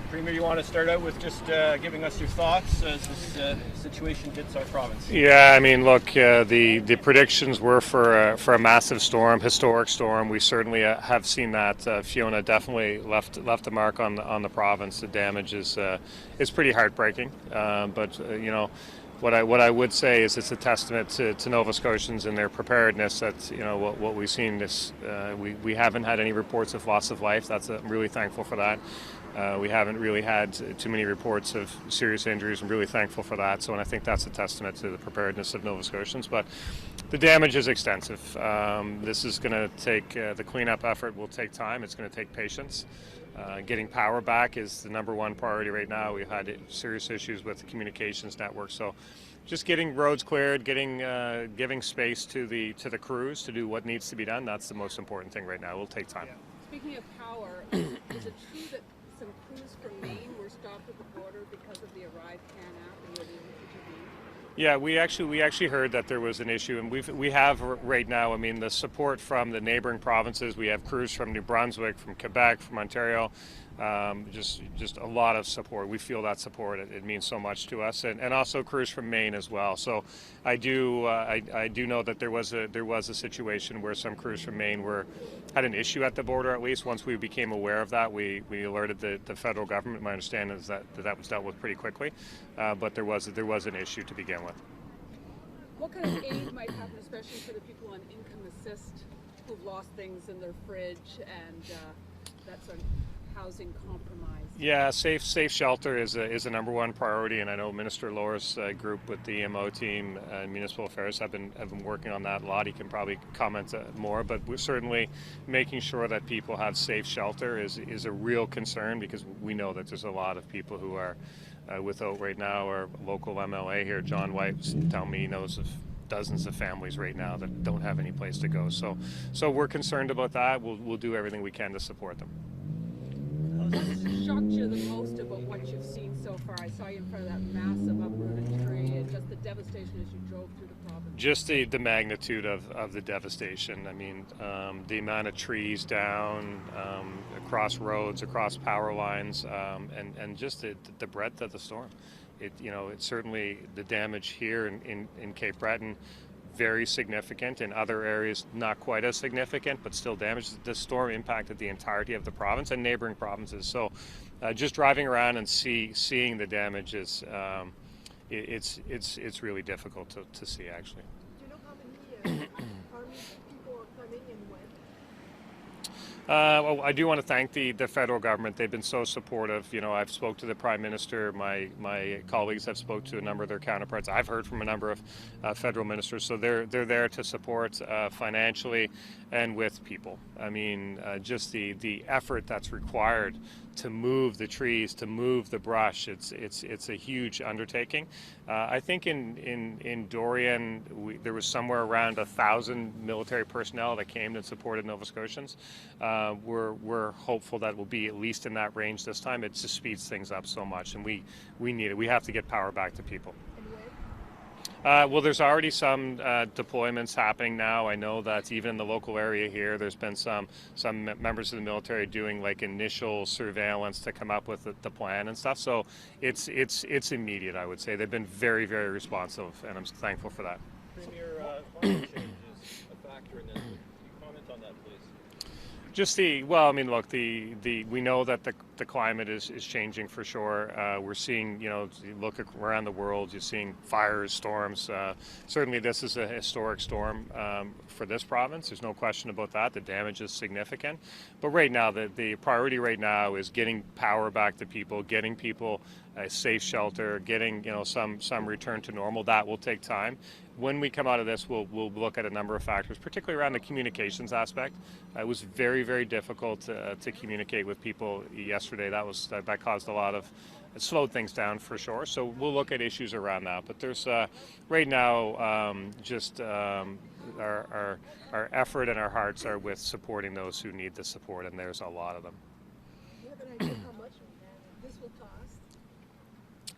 Premier, you want to start out with just giving us your thoughts as this situation hits our province? Yeah, I mean, look, the predictions were for a massive storm, historic storm. We certainly have seen that. Fiona definitely left a mark on the province. The damage is pretty heartbreaking. But you know, what I would say is it's a testament to Nova Scotians and their preparedness. That what we've seen we haven't had any reports of loss of life. I'm really thankful for that. We haven't really had too many reports of serious injuries. I'm really thankful for that. So, and I think that's a testament to the preparedness of Nova Scotians. But the damage is extensive. This is going to take the cleanup effort will take time. It's going to take patience. Getting power back is the number one priority right now. We've had serious issues with the communications network. So, just getting roads cleared, giving space to the crews to do what needs to be done. That's the most important thing right now. It will take time. Speaking of power, is it true that some crews from Maine were stopped at the border because of the Arrive Can app and were able to intervene? Yeah, we actually heard that there was an issue, and we have right now. I mean, the support from the neighboring provinces. We have crews from New Brunswick, from Quebec, from Ontario. Just a lot of support. We feel that support. It means so much to us, and also crews from Maine as well. So I do know that there was a situation where some crews from Maine had an issue at the border. At least once we became aware of that, we alerted the federal government. My understanding is that was dealt with pretty quickly, but there was an issue to begin with. What kind of aid might happen, especially for the people on income assist who've lost things in their fridge and that sort of housing compromise? Yeah, safe shelter is a number one priority, and I know Minister Lohr's group with the EMO team and municipal affairs have been working on that a lot. He can probably comment more, but we're certainly making sure that people have safe shelter is a real concern, because we know that there's a lot of people who are without right now. Our local MLA here, John White's telling me he knows of dozens of families right now that don't have any place to go. So we're concerned about that. We'll do everything we can to support them. What shocked you the most about what you've seen so far? I saw you in front of that massive uprooted tree and just the devastation as you drove through the province. Just the magnitude of the devastation. I mean, the amount of trees down, across roads, across power lines, and just the breadth of the storm. It's certainly the damage here in Cape Breton, very significant. In other areas, not quite as significant, but still damage. The storm impacted the entirety of the province and neighboring provinces. So, just driving around and seeing the damage is, it's really difficult to see, actually. Do you know how many people are coming and when? Well, I do want to thank the federal government. They've been so supportive. I've spoke to the Prime Minister. My colleagues have spoke to a number of their counterparts. I've heard from a number of federal ministers. So they're there to support financially and with people. I mean, just the effort that's required to move the trees, to move the brush. It's a huge undertaking. I think in Dorian there was somewhere around 1,000 military personnel that came and supported Nova Scotians. We're hopeful that we'll be at least in that range this time. It just speeds things up so much, and we need it. We have to get power back to people. Well, there's already some deployments happening now. I know that even in the local area here, there's been some members of the military doing like initial surveillance to come up with the plan and stuff. So it's immediate, I would say. They've been very, very responsive, and I'm thankful for that. Premier, climate change is a factor in this. Can you comment on that, please? We know that the climate is changing for sure. We're seeing, you look around the world, you're seeing fires, storms. Certainly this is a historic storm for this province. There's no question about that. The damage is significant. But right now, the priority right now is getting power back to people, getting people a safe shelter, getting, some return to normal. That will take time. When we come out of this, we'll look at a number of factors, particularly around the communications aspect. It was very, very difficult to communicate with people yesterday. That caused a lot of, it slowed things down for sure. So we'll look at issues around that. But there's right now our effort and our hearts are with supporting those who need the support, and there's a lot of them. Do you have an idea how much this will cost?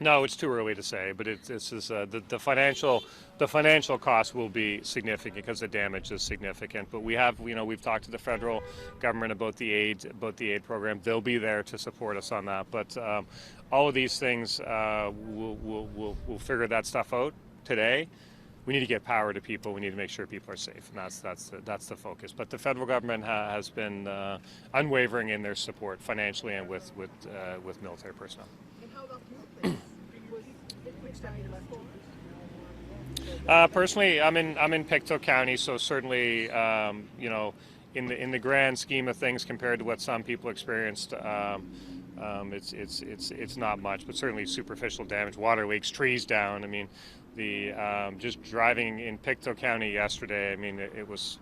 No, it's too early to say, but this is the financial cost will be significant because the damage is significant. But we've talked to the federal government about the aid program. They'll be there to support us on that. But all of these things, we'll figure that stuff out today. We need to get power to people. We need to make sure people are safe, and that's the focus. But the federal government has been unwavering in their support financially and with military personnel. And how about your place? Which time you left for? Personally, I'm in Pictou County, so certainly, in the grand scheme of things, compared to what some people experienced, it's not much, but certainly superficial damage, water leaks, trees down. I mean, just driving in Pictou County yesterday, I mean,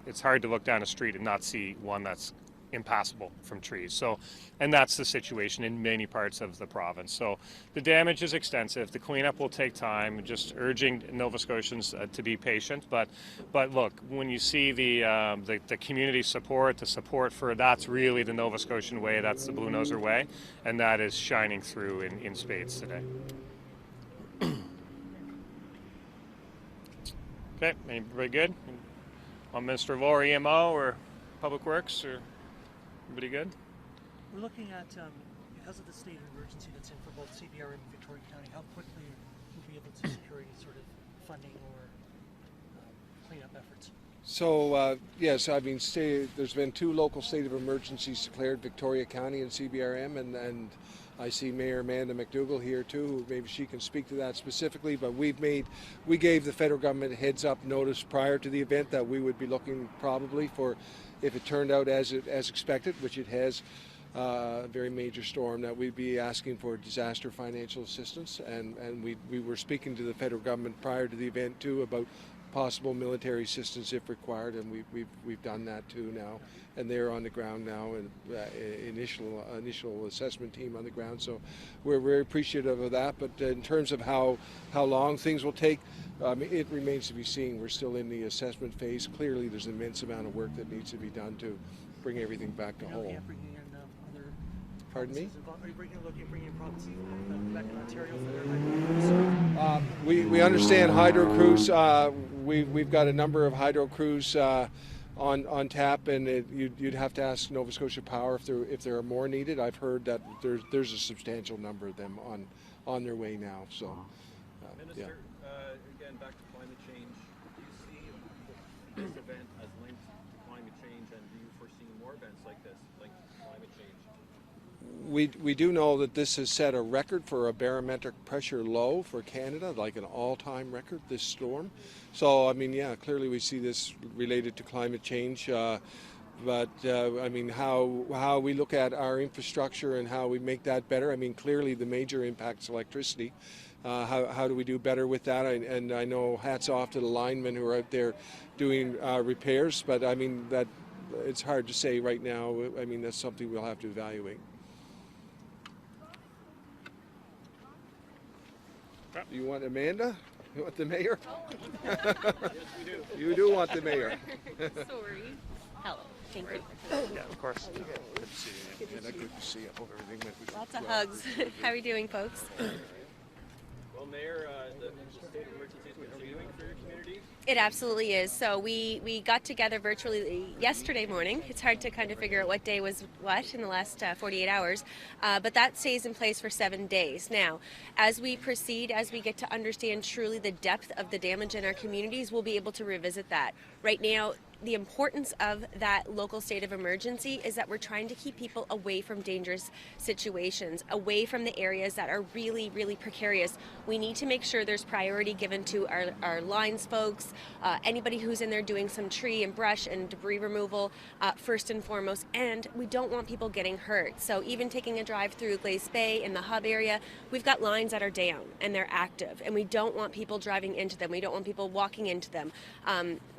it's hard to look down a street and not see one that's impassable from trees. So, and that's the situation in many parts of the province. So the damage is extensive. The cleanup will take time. Just urging Nova Scotians to be patient. But look, when you see the community support, the support for that's really the Nova Scotian way. That's the Blue Noser way, and that is shining through in spades today. Okay, everybody good? On Minister Lohr, EMO or Public Works, or everybody good? We're looking at, because of the state of emergency that's in for both CBRM and Victoria County, how quickly we'll be able to secure any sort of funding or cleanup efforts. So, yes, I mean, there's been 2 local state of emergencies declared, Victoria County and CBRM, and I see Mayor Amanda McDougall here too. Maybe she can speak to that specifically, but we gave the federal government a heads up notice prior to the event that we would be looking probably for, if it turned out as expected, which it has, a very major storm, that we'd be asking for disaster financial assistance, and we were speaking to the federal government prior to the event too about possible military assistance if required, and we've done that too now, and they're on the ground now, and initial assessment team on the ground. So we're very appreciative of that. But in terms of how long things will take, it remains to be seen. We're still in the assessment phase. Clearly, there's an immense amount of work that needs to be done to bring everything back to whole. Pardon me? Are you bringing in provinces, Quebec and Ontario for their hydro crews? We understand hydro crews. We've got a number of hydro crews on tap, and you'd have to ask Nova Scotia Power if there are more needed. I've heard that there's a substantial number of them on their way now. So, Minister, again, back to climate change. Do you see this event as linked to climate change, and do you foresee more events like this linked to climate change? We do know that this has set a record for a barometric pressure low for Canada, like an all-time record, this storm. So, I mean, yeah, clearly we see this related to climate change. But I mean, how we look at our infrastructure and how we make that better. I mean, clearly the major impact is electricity. How do we do better with that? And I know hats off to the linemen who are out there doing repairs. But I mean, that it's hard to say right now. I mean, that's something we'll have to evaluate. You want Amanda? You want the mayor? Yes, we do. You do want the mayor. Sorry. Hello. Thank you. Yeah, of course. Good to see you. Yeah, good to see you. Hope everything went well. Lots of hugs. How are you doing, folks? Well, Mayor, the state of emergency is continuing for your community. It absolutely is. So we got together virtually yesterday morning. It's hard to kind of figure out what day was what in the last 48 hours, but that stays in place for 7 days. Now, as we proceed, as we get to understand truly the depth of the damage in our communities, we'll be able to revisit that. Right now, the importance of that local state of emergency is that we're trying to keep people away from dangerous situations, away from the areas that are really, really precarious. We need to make sure there's priority given to our lines folks, anybody who's in there doing some tree and brush and debris removal first and foremost, and we don't want people getting hurt. So even taking a drive through Glace Bay in the hub area, we've got lines that are down and they're active, and we don't want people driving into them. We don't want people walking into them.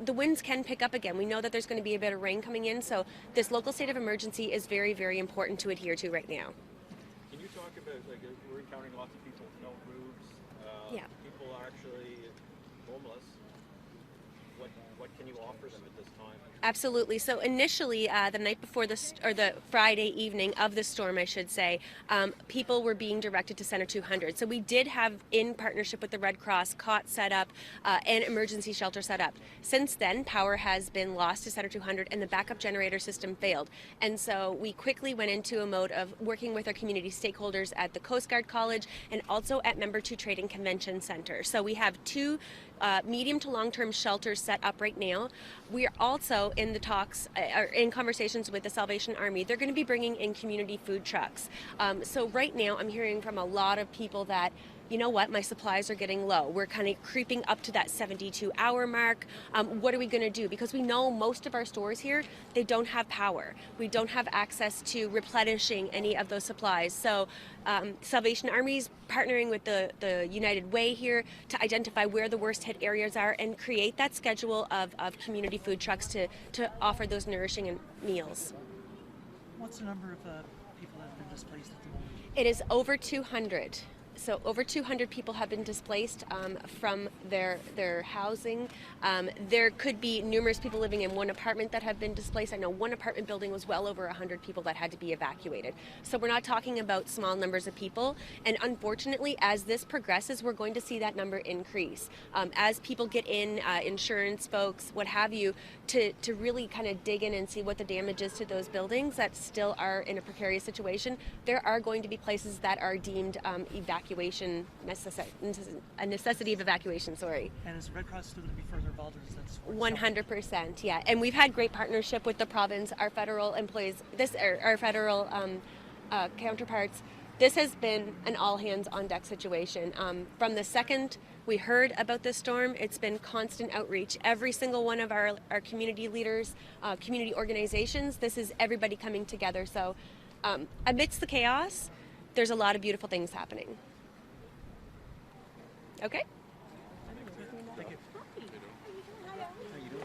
The winds can pick up again. We know that there's going to be a bit of rain coming in, so this local state of emergency is very, very important to adhere to right now. Can you talk about, like, we're encountering lots of people with no roofs. Yeah. People are actually homeless. what can you offer them at this time? Absolutely. So initially, the night before or the Friday evening of the storm, I should say, people were being directed to Center 200. So we did have, in partnership with the Red Cross, cot set up and emergency shelter set up. Since then, power has been lost to Center 200 and the backup generator system failed. And so we quickly went into a mode of working with our community stakeholders at the Coast Guard College and also at Member 2 Trading Convention Center. So we have two medium to long-term shelters set up right now. We are also in the talks, or in conversations with the Salvation Army. They're going to be bringing in community food trucks. So right now I'm hearing from a lot of people that, you know what, my supplies are getting low. We're kind of creeping up to that 72-hour mark. What are we going to do? Because we know most of our stores here, they don't have power. We don't have access to replenishing any of those supplies. So Salvation Army's partnering with the United Way here to identify where the worst hit areas are and create that schedule of community food trucks to offer those nourishing meals. What's the number of people that have been displaced at the moment? It is over 200. So over 200 people have been displaced from their housing. There could be numerous people living in one apartment that have been displaced. I know one apartment building was well over 100 people that had to be evacuated. So we're not talking about small numbers of people. And unfortunately, as this progresses, we're going to see that number increase. As people get in, insurance folks, what have you, to really kind of dig in and see what the damage is to those buildings that still are in a precarious situation, there are going to be places that are deemed evacuation a necessity of evacuation. Sorry. And is the Red Cross still going to be further involved, or is that 100%, yeah. And we've had great partnership with the province, our federal employees, our federal counterparts. This has been an all hands on deck situation. From the second we heard about this storm, it's been constant outreach. Every single one of our community leaders, community organizations, this is everybody coming together. So amidst the chaos, there's a lot of beautiful things happening. Okay.